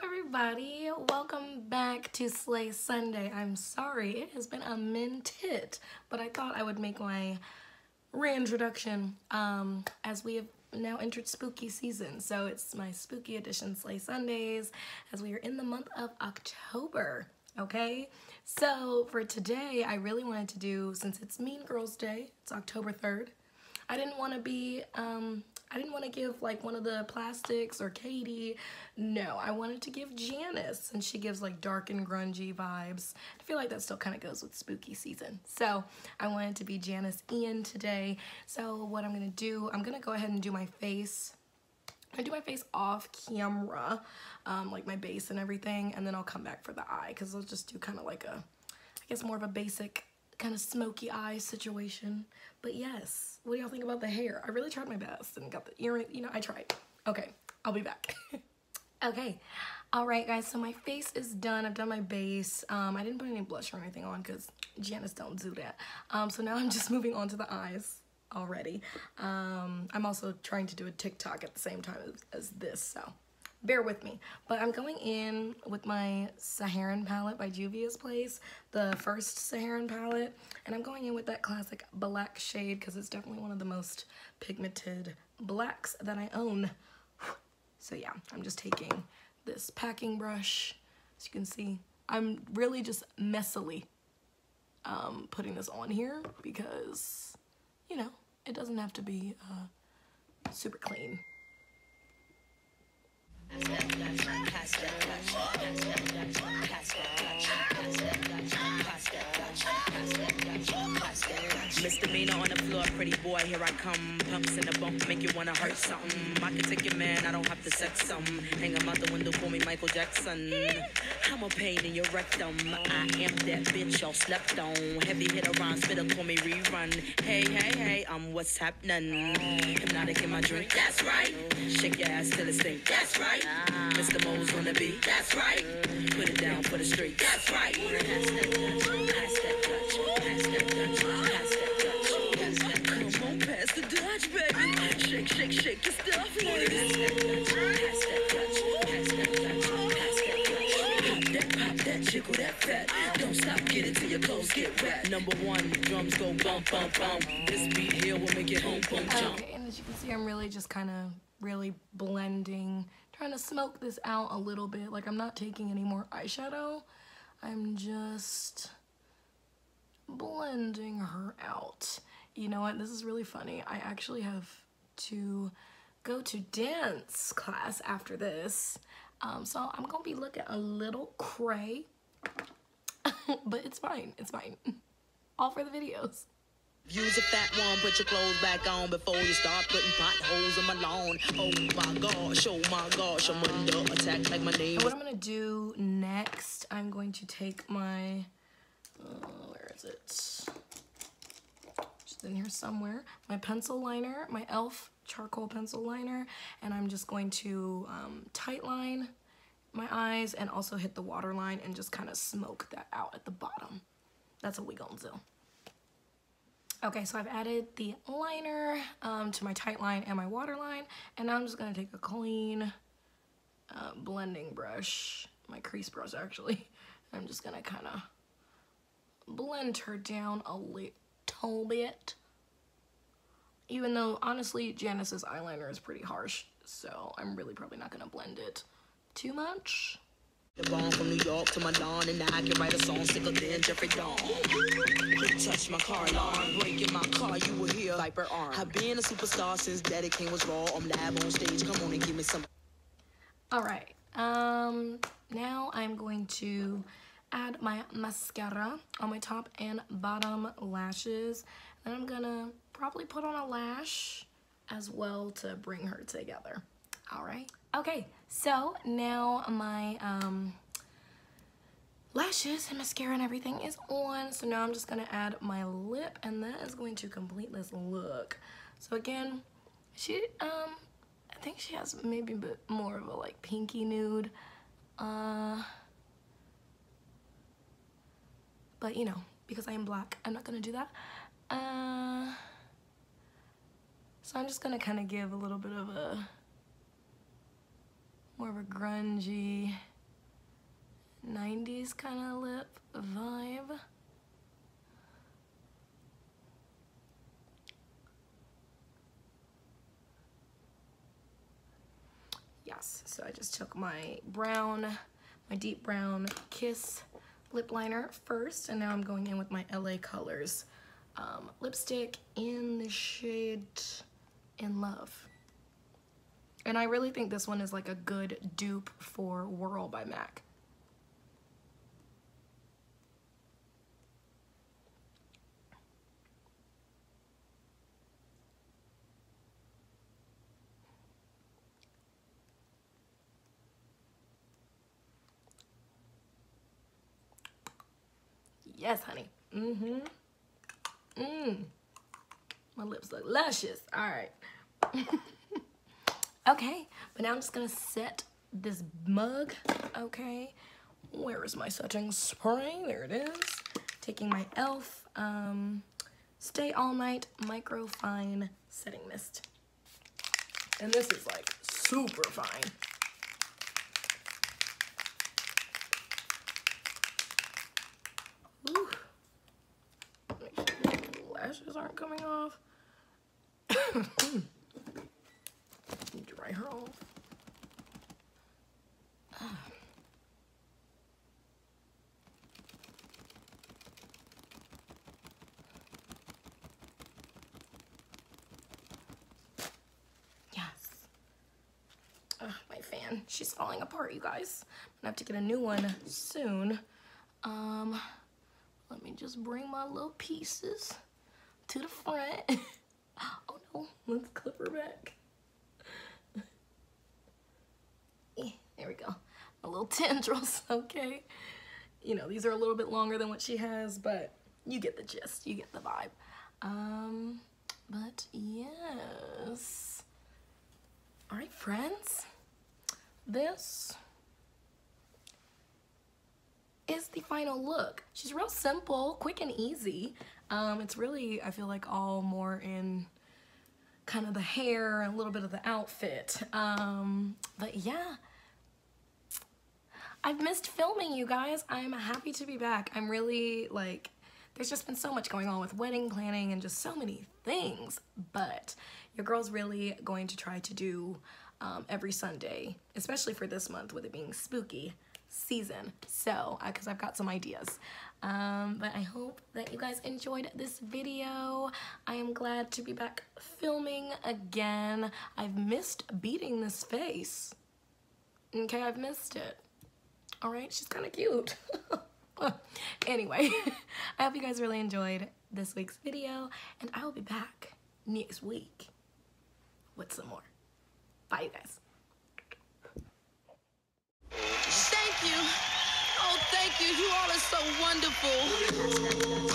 up, everybody? Welcome back to Slay Sunday. I'm sorry, it has been a minute, but I thought I would make my reintroduction as we have now entered spooky season. So it's my spooky edition Slay Sundays as we are in the month of October, okay? So for today, I really wanted to do, since it's Mean Girls Day, it's October 3rd, I didn't want to give like one of the plastics or Katie. No, I wanted to give Janis, and she gives like dark and grungy vibes. I feel like that still kind of goes with spooky season. So I wanted to be Janis Ian today. So what I'm gonna do, I'm gonna go ahead and do my face. I do my face off camera, like my base and everything, and then I'll come back for the eye because I'll just do kind of like a, I guess more of a basic kind of smoky eye situation. But yes, what do y'all think about the hair? I really tried my best and got the earring, you know, I tried. Okay, I'll be back. Okay, all right guys, so my face is done. I've done my base. I didn't put any blush or anything on because Janis don't do that. So now I'm just moving on to the eyes already. I'm also trying to do a TikTok at the same time as this, so bear with me. But I'm going in with my Saharan palette by Juvia's Place, the first Saharan palette, and I'm going in with that classic black shade because it's definitely one of the most pigmented blacks that I own. So yeah, I'm just taking this packing brush. As you can see, I'm really just messily putting this on here because, you know, it doesn't have to be super clean. Misdemeanor on the floor, pretty boy, here I come. Pumps in the bump, make you wanna hurt something. I can take your man, I don't have to sex some. Hang him out the window, call me Michael Jackson. I'm a pain in your rectum. I am that bitch y'all slept on. Heavy hitter rhyme, spitter, call me rerun. Hey, hey, hey, I'm what's happening. Hypnotic in my drink, that's right. Shake your ass till it stink, that's right. Mr. Mo's on the beat, that's right. Put it down for the street, that's right. Pass that Dutch, pass that Dutch, pass that Dutch, pass that Dutch. Come on, pass the Dutch, baby. Shake, shake, shake your stuff, ladies. Pass that Dutch, pass that Dutch, pass that Dutch, pass that Dutch. Pop that, jiggle that fat. Don't stop, get it till your clothes get wet. Number one, drums go bump, bump, bump. This beat here will make it home, boom, jump. Okay, and as you can see, I'm really just kind of really blending, trying to smoke this out a little bit. Like, I'm not taking any more eyeshadow. I'm just blending her out. You know what? This is really funny. I actually have to go to dance class after this. So I'm gonna be looking a little cray, but it's fine. It's fine. All for the videos. Use a fat one, put your clothes back on before you start putting potholes in my lawn. Oh my gosh, I'm under attack like my name. And what I'm gonna do next, I'm going to take my, where is it? Just in here somewhere. My pencil liner, my e.l.f. charcoal pencil liner, and I'm just going to tight line my eyes and also hit the waterline and just kind of smoke that out at the bottom. That's what we gonna do. Okay, so I've added the liner to my tight line and my waterline, and now I'm just gonna take a clean blending brush, my crease brush actually. I'm just gonna kind of blend her down a little bit. Even though, honestly, Janis's eyeliner is pretty harsh, so I'm really probably not gonna blend it too much. The bomb from New York to my lawn, and now I can write a song sicker than Jeffrey Dawn. Touch my car alarm, breaking my car, you will hear Viper arm. I've been a superstar since Daddy King was raw. I'm live on stage, come on and give me some. All right, now I'm going to add my mascara on my top and bottom lashes. And I'm gonna probably put on a lash as well to bring her together. All right. Okay, so now my lashes and mascara and everything is on. So now I'm just gonna add my lip, and that is going to complete this look. So again, I think she has maybe a bit more of a like pinky nude. But you know, because I am black, I'm not gonna do that. So I'm just gonna kind of give a little bit of a more of a grungy 90s kind of lip vibe. Yes, so I just took my brown, my deep brown Kiss lip liner first, and now I'm going in with my LA Colors lipstick in the shade In Love. And I really think this one is like a good dupe for Whirl by MAC. Yes, honey. My lips look luscious. All right. Okay, but now I'm just gonna set this mug. Okay, where is my setting spray? There it is. Taking my e.l.f. Stay All Night Micro Fine Setting Mist. And this is like super fine. Ooh. Make sure the lashes aren't coming off. Dry her off. Yes. My fan. She's falling apart, you guys. I'm gonna have to get a new one soon. Let me just bring my little pieces to the front. Oh no, let's clip her back. There we go. My little tendrils, okay? You know, these are a little bit longer than what she has, but you get the gist, you get the vibe. But yes. All right, friends. This is the final look. She's real simple, quick and easy. It's really, I feel like, all more in kind of the hair and a little bit of the outfit. But yeah, I've missed filming, you guys. I'm happy to be back. I'm really like, there's just been so much going on with wedding planning and just so many things, but your girl's really going to try to do every Sunday, especially for this month with it being spooky season. So, because I've got some ideas. But I hope that you guys enjoyed this video. I am glad to be back filming again. I've missed beating this face. Okay, I've missed it. All right, she's kind of cute. Anyway, I hope you guys really enjoyed this week's video, and I will be back next week with some more. Bye, you guys. Thank you. Oh, thank you. You all are so wonderful.